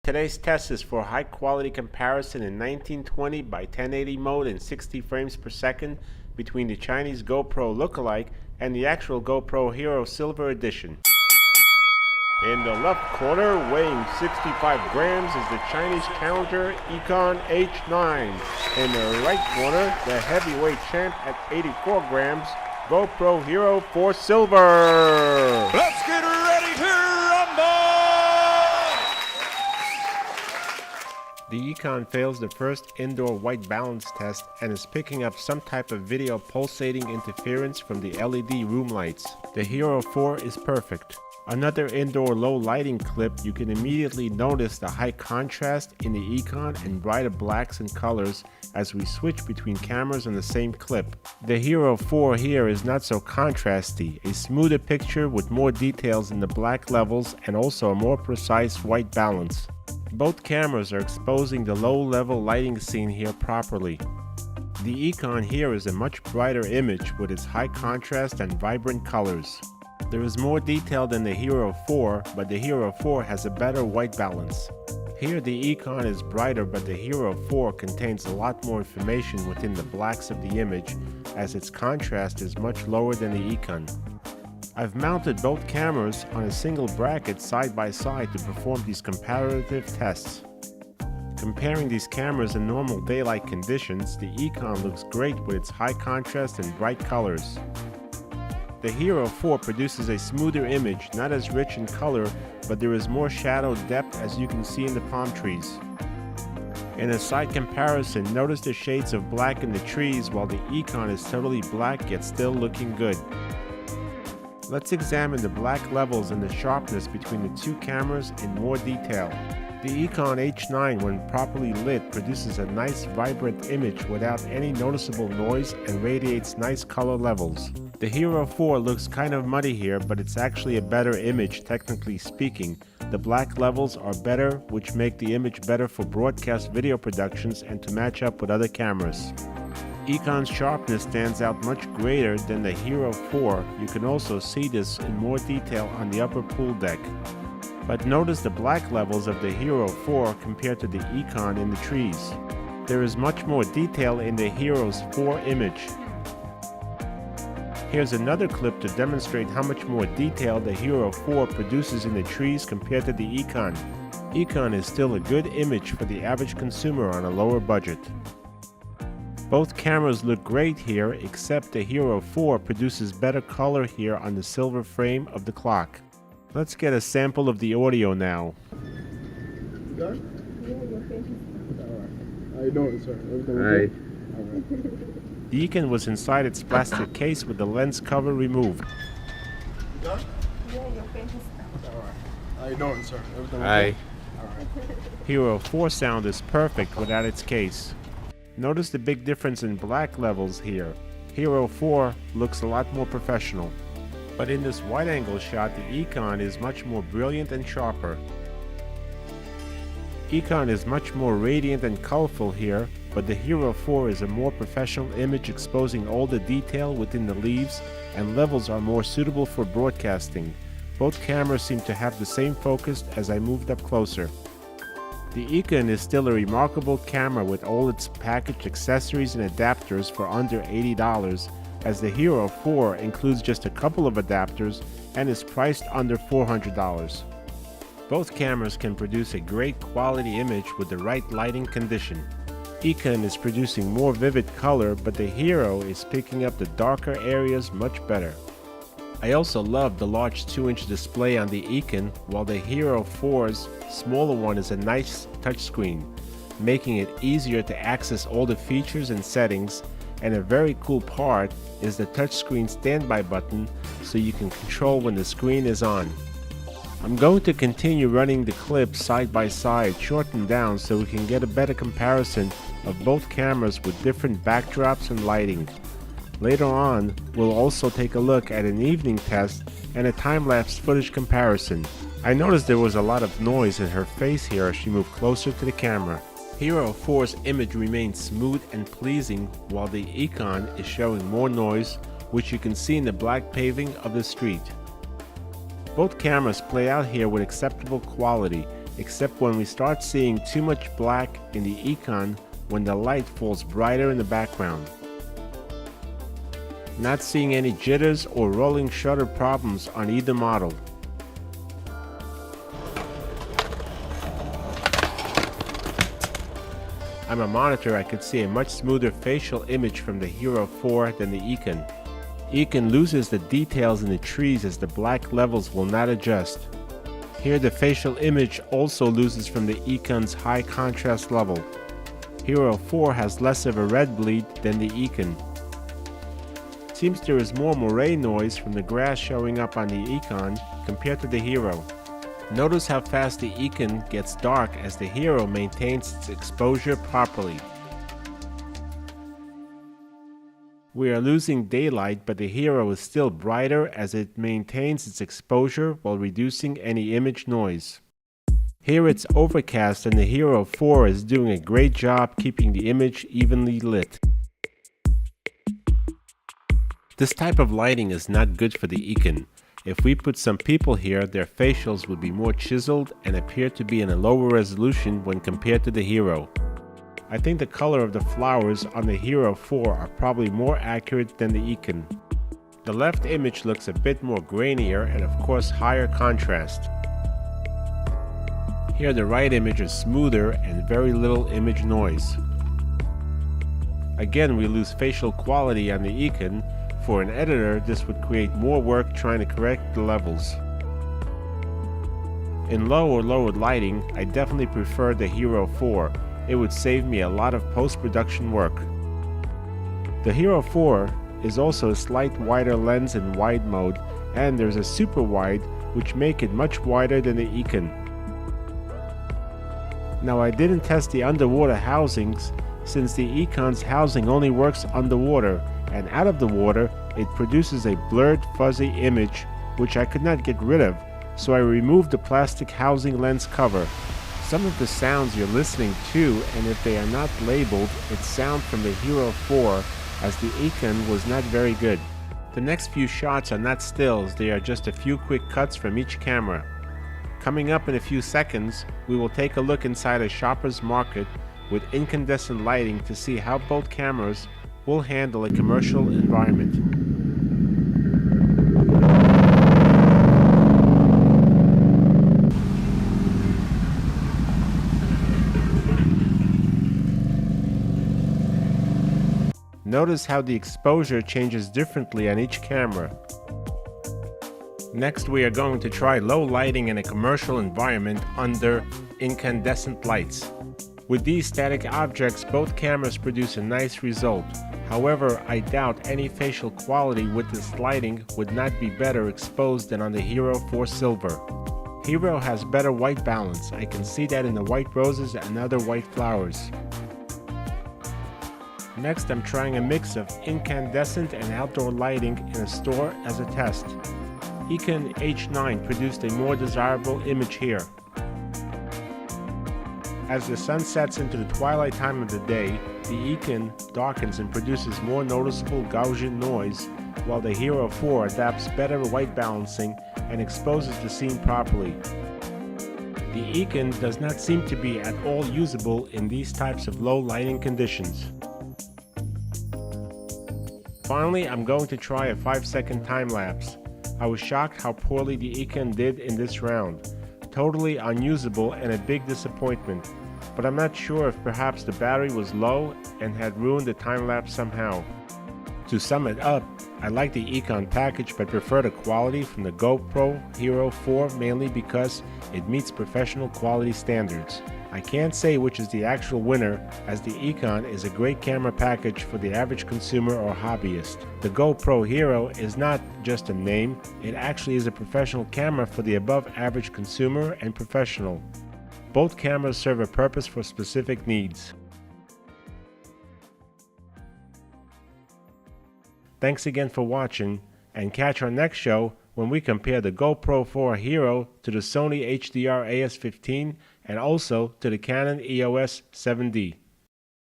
Today's test is for high quality comparison in 1920 by 1080 mode and 60 frames per second between the Chinese GoPro lookalike and the actual GoPro Hero Silver Edition. In the left corner, weighing 65 grams, is the Chinese challenger Eken H9. In the right corner, the heavyweight champ at 84 grams, GoPro Hero 4 Silver. Let's get ready to rumble! The Eken fails the first indoor white balance test and is picking up some type of video pulsating interference from the LED room lights. The Hero 4 is perfect. Another indoor low lighting clip, you can immediately notice the high contrast in the Eken and brighter blacks and colors as we switch between cameras on the same clip. The Hero 4 here is not so contrasty, a smoother picture with more details in the black levels and also a more precise white balance. Both cameras are exposing the low-level lighting scene here properly. The Eken here is a much brighter image with its high contrast and vibrant colors. There is more detail than the Hero 4, but the Hero 4 has a better white balance. Here the Eken is brighter, but the Hero 4 contains a lot more information within the blacks of the image, as its contrast is much lower than the Eken. I've mounted both cameras on a single bracket side by side to perform these comparative tests. Comparing these cameras in normal daylight conditions, the Eken looks great with its high contrast and bright colors. The Hero 4 produces a smoother image, not as rich in color, but there is more shadow depth as you can see in the palm trees. In a side comparison, notice the shades of black in the trees while the Eken is totally black yet still looking good. Let's examine the black levels and the sharpness between the two cameras in more detail. The Eken H9, when properly lit, produces a nice vibrant image without any noticeable noise and radiates nice color levels. The Hero 4 looks kind of muddy here, but it's actually a better image technically speaking. The black levels are better, which make the image better for broadcast video productions and to match up with other cameras. Eken's sharpness stands out much greater than the Hero 4. You can also see this in more detail on the upper pool deck. But notice the black levels of the Hero 4 compared to the Eken in the trees. There is much more detail in the Hero's 4 image. Here's another clip to demonstrate how much more detail the Hero 4 produces in the trees compared to the Eken. Eken is still a good image for the average consumer on a lower budget. Both cameras look great here, except the Hero 4 produces better color here on the silver frame of the clock. Let's get a sample of the audio now. Done? Alright. How you doing, sir? Everything okay? Alright. The Eken was inside its plastic case with the lens cover removed. Done? Alright. How you doing, sir? Everything okay? Alright. Hero 4 sound is perfect without its case. Notice the big difference in black levels here. Hero 4 looks a lot more professional. But in this wide-angle shot, the Eken is much more brilliant and sharper. Eken is much more radiant and colorful here, but the Hero 4 is a more professional image exposing all the detail within the leaves, and levels are more suitable for broadcasting. Both cameras seem to have the same focus as I moved up closer. The Eken is still a remarkable camera with all its packaged accessories and adapters for under $80, as the Hero 4 includes just a couple of adapters and is priced under $400. Both cameras can produce a great quality image with the right lighting condition. Eken is producing more vivid color, but the Hero is picking up the darker areas much better. I also love the large 2-inch display on the Eken, while the Hero 4's smaller one is a nice touchscreen, making it easier to access all the features and settings, and a very cool part is the touchscreen standby button so you can control when the screen is on. I'm going to continue running the clips side by side, shortened down so we can get a better comparison of both cameras with different backdrops and lighting. Later on, we'll also take a look at an evening test and a time-lapse footage comparison. I noticed there was a lot of noise in her face here as she moved closer to the camera. Hero 4's image remains smooth and pleasing, while the Eken is showing more noise, which you can see in the black paving of the street. Both cameras play out here with acceptable quality. except when we start seeing too much black in the Eken when the light falls brighter in the background. Not seeing any jitters or rolling shutter problems on either model. On my monitor, I could see a much smoother facial image from the Hero 4 than the Eken. Eken loses the details in the trees as the black levels will not adjust. Here the facial image also loses from the Eken's high contrast level. Hero 4 has less of a red bleed than the Eken. Seems there is more moray noise from the grass showing up on the Eken compared to the Hero. Notice how fast the Eken gets dark as the Hero maintains its exposure properly. We are losing daylight, but the Hero is still brighter as it maintains its exposure while reducing any image noise. Here it's overcast and the Hero 4 is doing a great job keeping the image evenly lit. This type of lighting is not good for the Eken. If we put some people here, their facials would be more chiseled and appear to be in a lower resolution when compared to the Hero. I think the color of the flowers on the Hero 4 are probably more accurate than the Eken. The left image looks a bit more grainier and of course higher contrast. Here the right image is smoother and very little image noise. Again, we lose facial quality on the Eken. For an editor, this would create more work trying to correct the levels. In low or lowered lighting, I definitely prefer the Hero 4. It would save me a lot of post-production work. The Hero 4 is also a slight wider lens in wide mode, and there's a super wide which make it much wider than the Eken. Now I didn't test the underwater housings since the Eken's housing only works underwater, and out of the water it produces a blurred fuzzy image which I could not get rid of, so I removed the plastic housing lens cover. Some of the sounds you're listening to, and if they are not labeled, it's sound from the Hero 4 as the Eken was not very good. The next few shots are not stills, they are just a few quick cuts from each camera. Coming up in a few seconds, we will take a look inside a shopper's market with incandescent lighting to see how both cameras will handle a commercial environment. Notice how the exposure changes differently on each camera. Next, we are going to try low lighting in a commercial environment under incandescent lights. With these static objects, both cameras produce a nice result. However, I doubt any facial quality with this lighting would not be better exposed than on the Hero 4 Silver. Hero has better white balance. I can see that in the white roses and other white flowers. Next, I'm trying a mix of incandescent and outdoor lighting in a store as a test. Eken H9 produced a more desirable image here. As the sun sets into the twilight time of the day, the Eken darkens and produces more noticeable Gaussian noise, while the Hero 4 adapts better white balancing and exposes the scene properly. The Eken does not seem to be at all usable in these types of low lighting conditions. Finally, I'm going to try a 5-second time lapse. I was shocked how poorly the Eken did in this round. Totally unusable and a big disappointment, but I'm not sure if perhaps the battery was low and had ruined the time lapse somehow. To sum it up, I like the Eken package but prefer the quality from the GoPro Hero 4 mainly because it meets professional quality standards. I can't say which is the actual winner, as the Eken is a great camera package for the average consumer or hobbyist. The GoPro Hero is not just a name, it actually is a professional camera for the above average consumer and professional. Both cameras serve a purpose for specific needs. Thanks again for watching, and catch our next show when we compare the GoPro 4 Hero to the Sony HDR AS15 and also to the Canon EOS 7D.